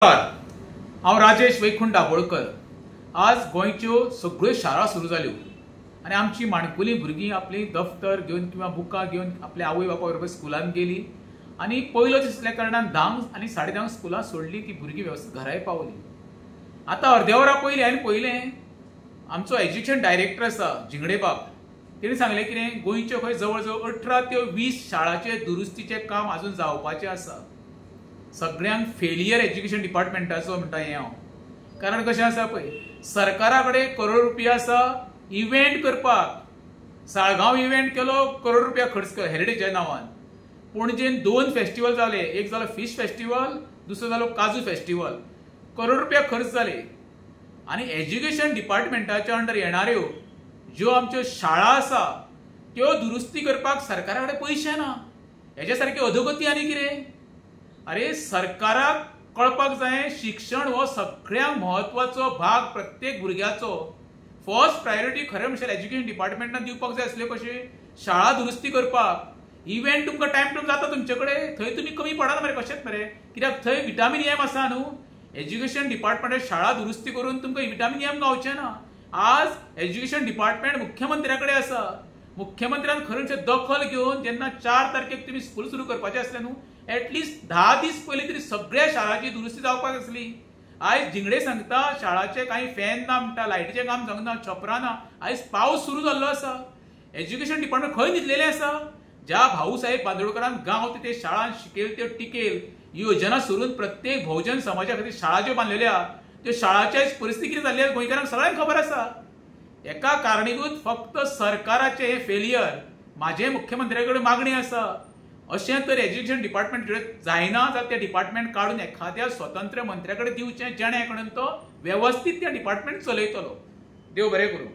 हांव राजेश वैकुंठ दाबोळकर। आज गोंयच्यो सगळ्यो शाळा सुरू जाल्यो आनी आमची माणकुली भुरगीं आपली दफ्तर घेवन किंवा बुकां घेवन आपल्या आवय बापा बरोबर स्कुलान गेली आनी पयलो दीस आसल्या कारणान 10 आनी 10:30 स्कुलां सोडली की भुरगीं वेवस्थीत घराय पावली। आतां अर्द्या वरा पयलीं हांवें पळयलें आमचो एज्युकेशन डायरेक्टर आसा जिंगडे बाब, तेणी सांगलें कितें गोंयच्यो खंय जवळ जवळ 18 ते 20 शाळांचे दुरुस्तीचें काम अजून जावपाचें आसा। सगळ्यांक फेलियर एज्युकेशन डिपार्टमेंटाचो म्हणटा हें हांव, कारण कशें आसा पळय, सरकारा कडेन करोड रुपया आसा इव्हेंट करपाक। साळगांव इव्हेंट केलो, करोड रुपया खर्च केलो हेरिटेजच्या नांवान। पणजेन 2 फेस्टिवल जाले, एक जालो फिश फेस्टिवल, दुसरो जालो काजू फेस्टिवल, करोड रुपया खर्च जाले। आनी एज्युकेशन डिपार्टमेंटाच्या अंडर येणाऱ्यो ज्यो आमच्यो शाळा आसा त्यो दुरुस्ती करपाक सरकारा कडेन पयशे ना। हेच्या सारकी अधोगती आनी कितें? अरे सरकाराक कळपाक जाय शिक्षण हो सगळ्यांत म्हत्वाचो भाग प्रत्येक भुरग्याचो। फर्स्ट प्रायोरिटी खरें म्हणल्यार एज्युकेशन डिपार्टमेंटान दिवपाक जाय आसले कशें शाळा दुरुस्ती करपाक। इव्हेंट तुमकां टायम टू जाता तुमचे कडेन, थंय तुमी कमी पडना मरे कशेंच मरे, कित्याक थंय विटामीन एम आसा न्हू। एज्युकेशन डिपार्टमेंटान शाळा दुरुस्ती करून तुमकां विटामीन एम गावचें ना। आज एज्युकेशन डिपार्टमेंट मुख्यमंत्र्या कडेन आसा। मुख्यमंत्र्यान खरेंच दखल घेवन जेन्ना 4 तारखेक तुमी स्कूल सुरू करपाचें आसलें न्हू, एटलिस्ट 10 दीस पयलीं तरी सगळ्या शाळांची दुरुस्ती जावपाक आसली। आयज जिंगडे सांगता शाळाचे काही फॅन ना म्हणटा, लायटीचें काम जावना, छपरां ना। आयज पावस सुरू जाल्लो आसा, एज्युकेशन डिपार्टमेंट खंय न्हिदलेलें आसा? ज्या भाऊ साहेब बांदोडकरान गांव ते शाळां शिकेल त्यो टिकेल योजना सोडून प्रत्येक भोवजन समाजा खातीर शाळा ज्यो बांदलेल्या त्यो शाळाची परिस्थिती कितें जाल्ली आसा गोंयकारांक सगळ्यांक खबर आसा। एका कारणीभूत फक्त सरकाराचें हें फेलियर। म्हाजे मुख्यमंत्र्या कडेन मागणी आसा, अशें तर एज्युकेशन डिपार्टमेंट जायना जाल्यार तें डिपार्टमेंट काडून एखाद्या स्वतंत्र मंत्र्या कडेन दिवचें, जेणे कडून तो वेवस्थीत तें डिपार्टमेंट चलयतलो। देव बरें करूं।